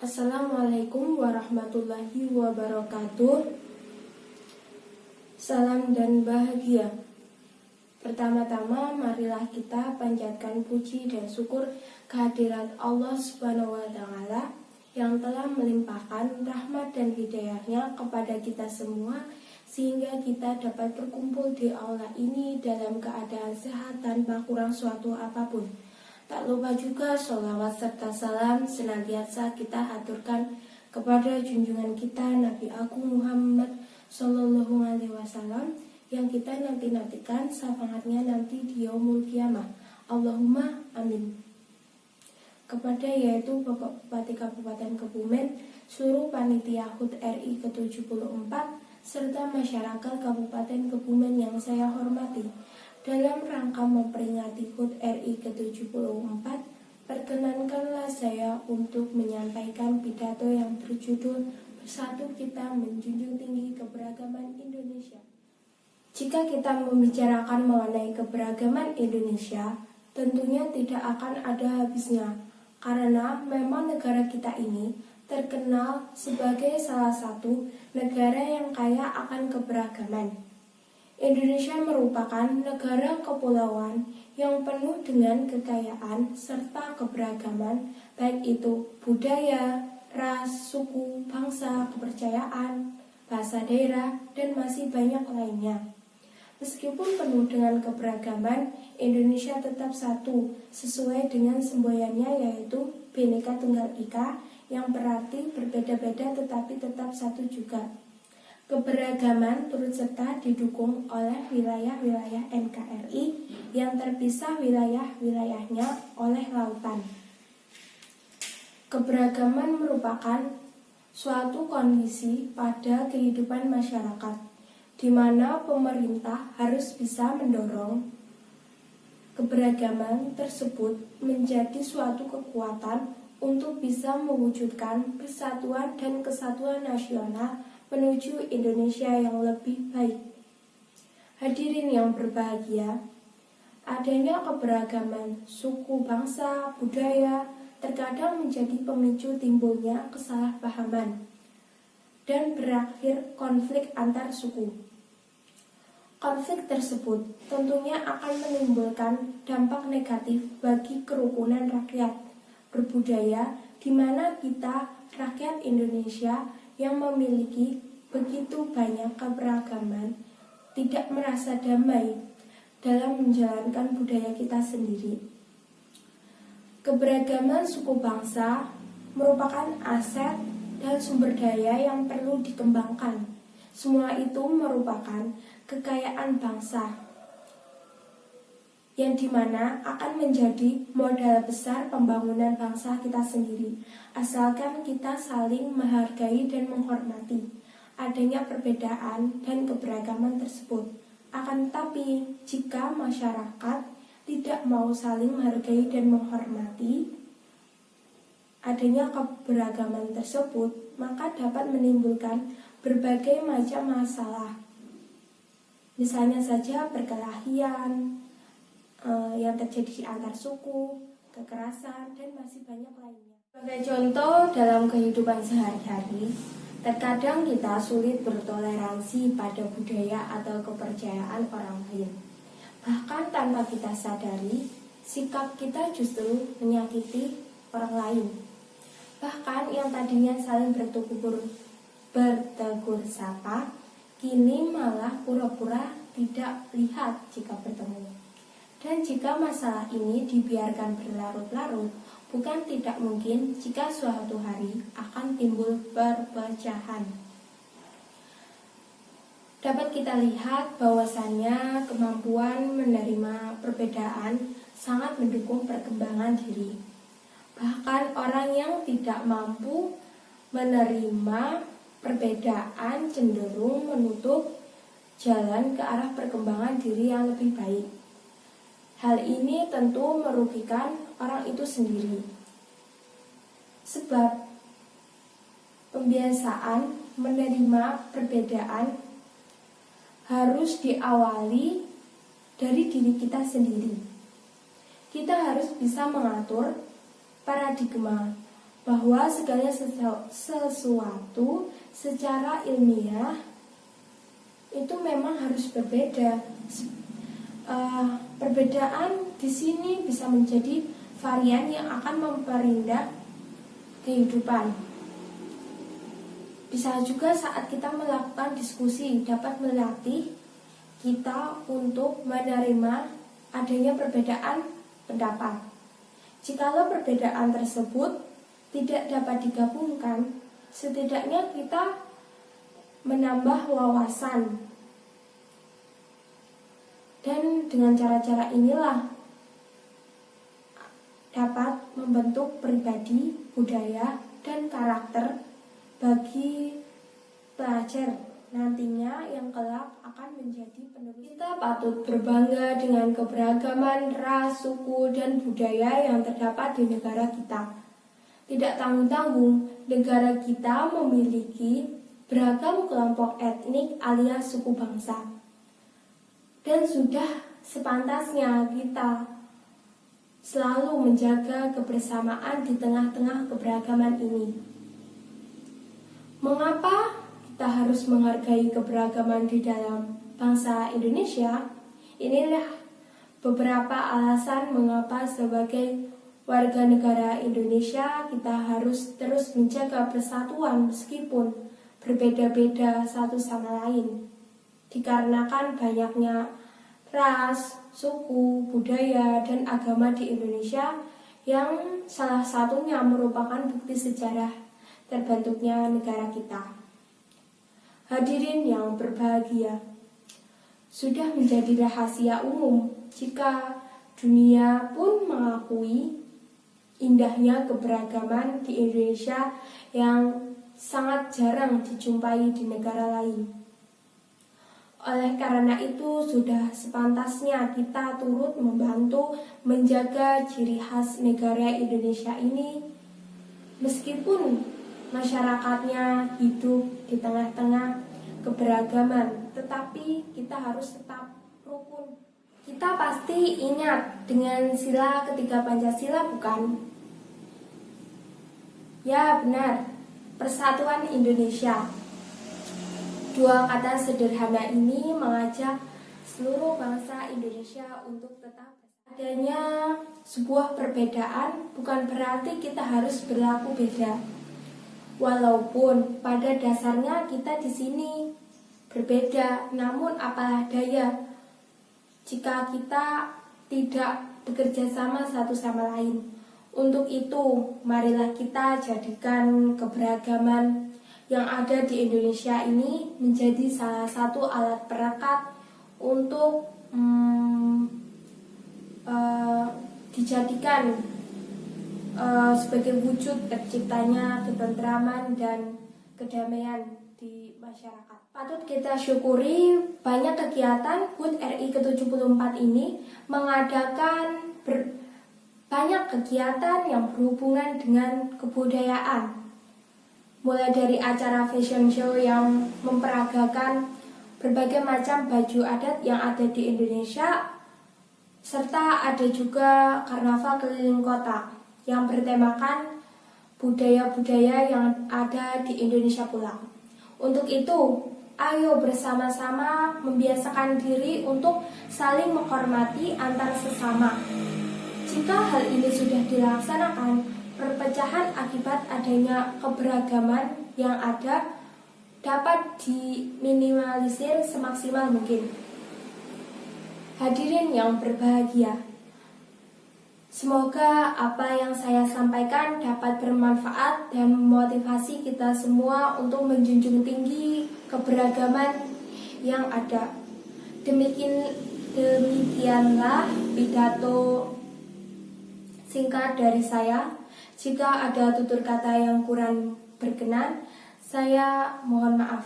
Assalamualaikum warahmatullahi wabarakatuh. Salam dan bahagia. Pertama-tama marilah kita panjatkan puji dan syukur kehadirat Allah Subhanahu wa taala yang telah melimpahkan rahmat dan hidayahnya kepada kita semua sehingga kita dapat berkumpul di aula ini dalam keadaan sehat tanpa kurang suatu apapun. Tak lupa juga sholawat serta salam senantiasa kita aturkan kepada junjungan kita Nabi Agung Muhammad Sallallahu Alaihi Wasallam yang kita nantikan syafaatnya nanti di yaumul kiamah. Allahumma amin. Kepada yaitu Bapak Bupati Kabupaten Kebumen, seluruh panitia HUT RI ke-74 serta masyarakat Kabupaten Kebumen yang saya hormati. Dalam rangka memperingati HUT RI ke-74, perkenankanlah saya untuk menyampaikan pidato yang berjudul Bersatu Kita Menjunjung Tinggi Keberagaman Indonesia. Jika kita membicarakan mengenai keberagaman Indonesia, tentunya tidak akan ada habisnya, karena memang negara kita ini terkenal sebagai salah satu negara yang kaya akan keberagaman. Indonesia merupakan negara kepulauan yang penuh dengan kekayaan serta keberagaman, baik itu budaya, ras, suku, bangsa, kepercayaan, bahasa daerah, dan masih banyak lainnya. Meskipun penuh dengan keberagaman, Indonesia tetap satu, sesuai dengan semboyannya yaitu Bhinneka Tunggal Ika, yang berarti berbeda-beda tetapi tetap satu juga. Keberagaman turut serta didukung oleh wilayah-wilayah NKRI yang terpisah wilayah-wilayahnya oleh lautan. Keberagaman merupakan suatu kondisi pada kehidupan masyarakat, di mana pemerintah harus bisa mendorong keberagaman tersebut menjadi suatu kekuatan untuk bisa mewujudkan persatuan dan kesatuan nasional menuju Indonesia yang lebih baik. Hadirin yang berbahagia, adanya keberagaman suku, bangsa, budaya terkadang menjadi pemicu timbulnya kesalahpahaman dan berakhir konflik antar suku. Konflik tersebut tentunya akan menimbulkan dampak negatif bagi kerukunan rakyat berbudaya, di mana kita rakyat Indonesia yang memiliki begitu banyak keberagaman tidak merasa damai dalam menjalankan budaya kita sendiri. Keberagaman suku bangsa merupakan aset dan sumber daya yang perlu dikembangkan. Semua itu merupakan kekayaan bangsa yang dimana akan menjadi modal besar pembangunan bangsa kita sendiri, asalkan kita saling menghargai dan menghormati adanya perbedaan dan keberagaman tersebut. Akan tetapi, jika masyarakat tidak mau saling menghargai dan menghormati adanya keberagaman tersebut, maka dapat menimbulkan berbagai macam masalah. Misalnya saja perkelahian yang terjadi di antar suku, kekerasan, dan masih banyak lainnya. Sebagai contoh dalam kehidupan sehari-hari, terkadang kita sulit bertoleransi pada budaya atau kepercayaan orang lain. Bahkan tanpa kita sadari, sikap kita justru menyakiti orang lain. Bahkan yang tadinya saling bertegur sapa, kini malah pura-pura tidak lihat jika bertemu. Dan jika masalah ini dibiarkan berlarut-larut, bukan tidak mungkin jika suatu hari akan timbul perpecahan. Dapat kita lihat bahwasannya kemampuan menerima perbedaan sangat mendukung perkembangan diri. Bahkan orang yang tidak mampu menerima perbedaan cenderung menutup jalan ke arah perkembangan diri yang lebih baik. Hal ini tentu merugikan orang itu sendiri. Sebab pembiasaan menerima perbedaan harus diawali dari diri kita sendiri. Kita harus bisa mengatur paradigma bahwa segala sesuatu secara ilmiah itu memang harus berbeda. Perbedaan di sini bisa menjadi varian yang akan memperindah kehidupan. Bisa juga saat kita melakukan diskusi dapat melatih kita untuk menerima adanya perbedaan pendapat. Jikalau perbedaan tersebut tidak dapat digabungkan, setidaknya kita menambah wawasan. Dan dengan cara-cara inilah dapat membentuk pribadi, budaya, dan karakter bagi pelajar nantinya yang kelak akan menjadi penerus. Kita patut berbangga dengan keberagaman ras, suku, dan budaya yang terdapat di negara kita. Tidak tanggung-tanggung, negara kita memiliki beragam kelompok etnik alias suku bangsa. Dan sudah sepantasnya kita selalu menjaga kebersamaan di tengah-tengah keberagaman ini. Mengapa kita harus menghargai keberagaman di dalam bangsa Indonesia? Inilah beberapa alasan mengapa sebagai warga negara Indonesia kita harus terus menjaga persatuan meskipun berbeda-beda satu sama lain. Dikarenakan banyaknya ras, suku, budaya, dan agama di Indonesia yang salah satunya merupakan bukti sejarah terbentuknya negara kita. Hadirin yang berbahagia, sudah menjadi rahasia umum jika dunia pun mengakui indahnya keberagaman di Indonesia yang sangat jarang dijumpai di negara lain. Oleh karena itu, sudah sepantasnya kita turut membantu menjaga ciri khas negara Indonesia ini, meskipun masyarakatnya hidup di tengah-tengah keberagaman, tetapi kita harus tetap rukun. Kita pasti ingat dengan sila ketiga Pancasila, bukan? Ya, benar. Persatuan Indonesia. Dua kata sederhana ini mengajak seluruh bangsa Indonesia untuk tetap adanya sebuah perbedaan bukan berarti kita harus berlaku beda. Walaupun pada dasarnya kita di sini berbeda, namun apalah daya jika kita tidak bekerja sama satu sama lain. Untuk itu, marilah kita jadikan keberagaman yang ada di Indonesia ini menjadi salah satu alat perekat untuk dijadikan sebagai wujud terciptanya ketentraman dan kedamaian di masyarakat. Patut kita syukuri banyak kegiatan HUT RI ke-74 ini mengadakan banyak kegiatan yang berhubungan dengan kebudayaan. Mulai dari acara fashion show yang memperagakan berbagai macam baju adat yang ada di Indonesia, serta ada juga karnaval keliling kota yang bertemakan budaya-budaya yang ada di Indonesia pula. Untuk itu, ayo bersama-sama membiasakan diri untuk saling menghormati antar sesama. Jika hal ini sudah dilaksanakan, perpecahan akibat adanya keberagaman yang ada dapat diminimalisir semaksimal mungkin. Hadirin yang berbahagia, semoga apa yang saya sampaikan dapat bermanfaat dan memotivasi kita semua untuk menjunjung tinggi keberagaman yang ada. Demikianlah pidato singkat dari saya. Jika ada tutur kata yang kurang berkenan, saya mohon maaf.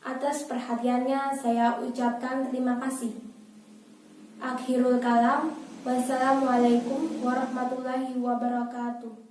Atas perhatiannya saya ucapkan terima kasih. Akhirul kalam. Wassalamualaikum warahmatullahi wabarakatuh.